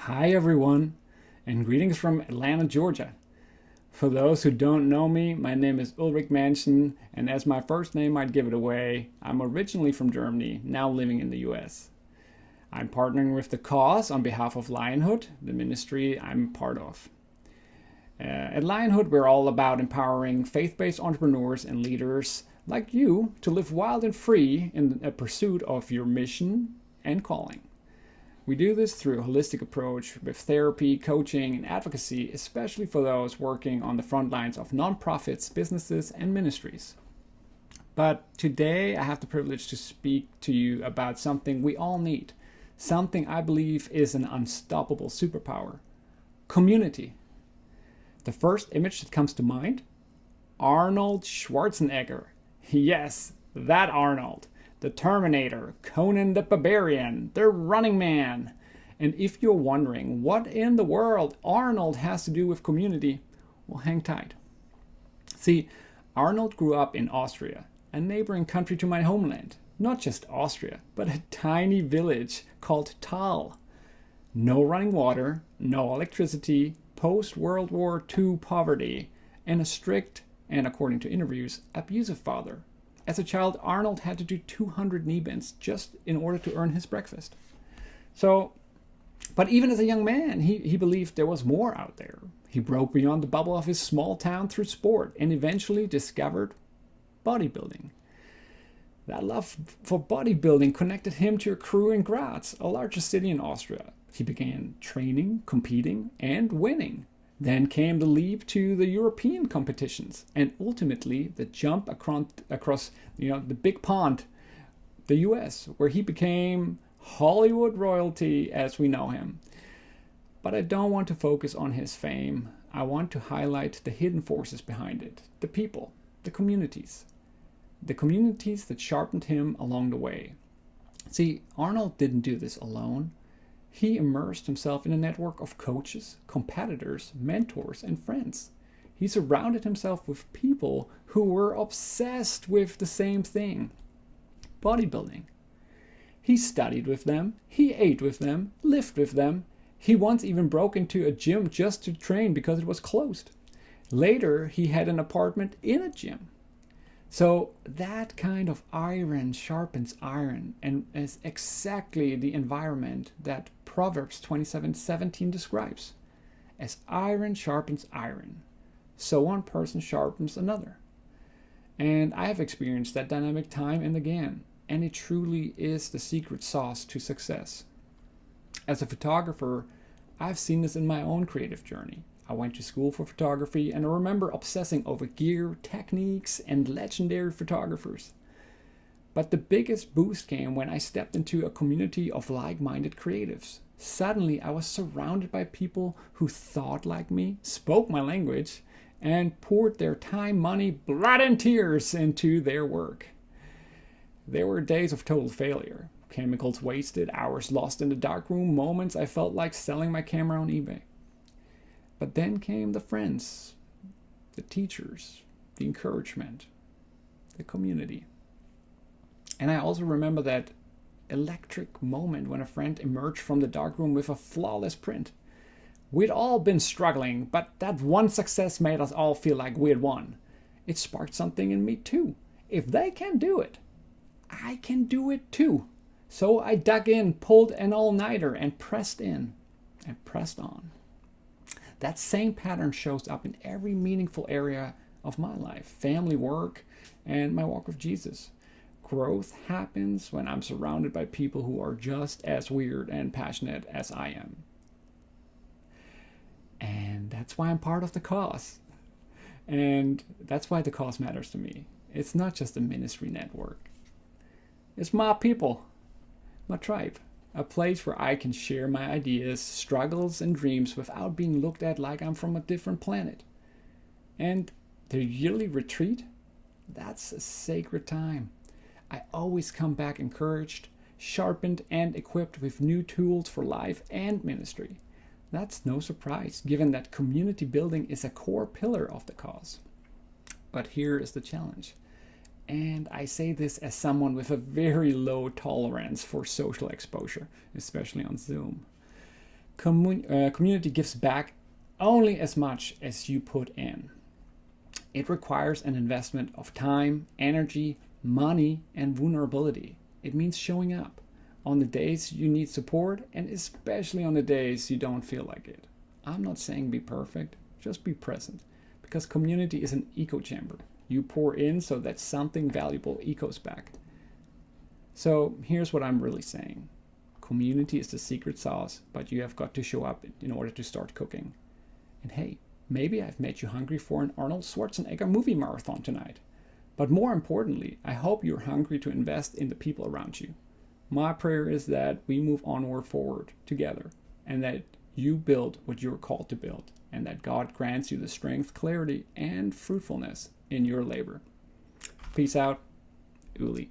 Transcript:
Hi, everyone, and greetings from Atlanta, Georgia. For those who don't know me, my name is Ulrich Mansion, and as my first name might give it away, I'm originally from Germany, now living in the US. I'm partnering with the cause on behalf of Lionhood, the ministry I'm part of. At Lionhood, we're all about empowering faith based entrepreneurs and leaders like you to live wild and free in the pursuit of your mission and calling. We do this through a holistic approach with therapy, coaching, and advocacy, especially for those working on the front lines of nonprofits, businesses, and ministries. But today I have the privilege to speak to you about something we all need, something I believe is an unstoppable superpower: community. The first image that comes to mind? Arnold Schwarzenegger. Yes, that Arnold. The Terminator, Conan the Barbarian, the Running Man. And if you're wondering what in the world Arnold has to do with community, well, hang tight. See, Arnold grew up in Austria, a neighboring country to my homeland. Not just Austria, but a tiny village called Thal. No running water, no electricity, post World War II poverty, and a strict, and according to interviews, abusive father. As a child, Arnold had to do 200 knee bends just in order to earn his breakfast. But even as a young man, he believed there was more out there. He broke beyond the bubble of his small town through sport and eventually discovered bodybuilding. That love for bodybuilding connected him to a crew in Graz, a larger city in Austria. He began training, competing, and winning. Then came the leap to the European competitions, and ultimately the jump across the big pond, the US, where he became Hollywood royalty as we know him. But I don't want to focus on his fame. I want to highlight the hidden forces behind it, the people, the communities that sharpened him along the way. See, Arnold didn't do this alone. He immersed himself in a network of coaches, competitors, mentors, and friends. He surrounded himself with people who were obsessed with the same thing: bodybuilding. He studied with them, he ate with them, lived with them. He once even broke into a gym just to train because it was closed. Later, he had an apartment in a gym. So that kind of iron sharpens iron, and is exactly the environment that Proverbs 27:17 describes. As iron sharpens iron, so one person sharpens another. And I have experienced that dynamic time and again, and it truly is the secret sauce to success. As a photographer, I've seen this in my own creative journey. I went to school for photography, and I remember obsessing over gear, techniques, and legendary photographers. But the biggest boost came when I stepped into a community of like-minded creatives. Suddenly, I was surrounded by people who thought like me, spoke my language, and poured their time, money, blood, and tears into their work. There were days of total failure, chemicals wasted, hours lost in the darkroom, moments I felt like selling my camera on eBay. But then came the friends, the teachers, the encouragement, the community. And I also remember that electric moment when a friend emerged from the darkroom with a flawless print. We'd all been struggling, but that one success made us all feel like we had won. It sparked something in me too. If they can do it, I can do it too. So I dug in, pulled an all-nighter, and pressed in and pressed on. That same pattern shows up in every meaningful area of my life: family, work, and my walk with Jesus. Growth happens when I'm surrounded by people who are just as weird and passionate as I am. And that's why I'm part of the cause. And that's why the cause matters to me. It's not just a ministry network. It's my people, my tribe. A place where I can share my ideas, struggles, and dreams without being looked at like I'm from a different planet. And the yearly retreat? That's a sacred time. I always come back encouraged, sharpened, and equipped with new tools for life and ministry. That's no surprise, given that community building is a core pillar of the cause. But here is the challenge. And I say this as someone with a very low tolerance for social exposure, especially on Zoom. Community gives back only as much as you put in. It requires an investment of time, energy, money, and vulnerability. It means showing up on the days you need support and especially on the days you don't feel like it. I'm not saying be perfect, just be present, because community is an echo chamber. You pour in so that something valuable echoes back. So here's what I'm really saying. Community is the secret sauce, but you have got to show up in order to start cooking. And hey, maybe I've made you hungry for an Arnold Schwarzenegger movie marathon tonight. But more importantly, I hope you're hungry to invest in the people around you. My prayer is that we move onward forward together, and that you build what you're called to build, and that God grants you the strength, clarity, and fruitfulness in your labor. Peace out, Uli.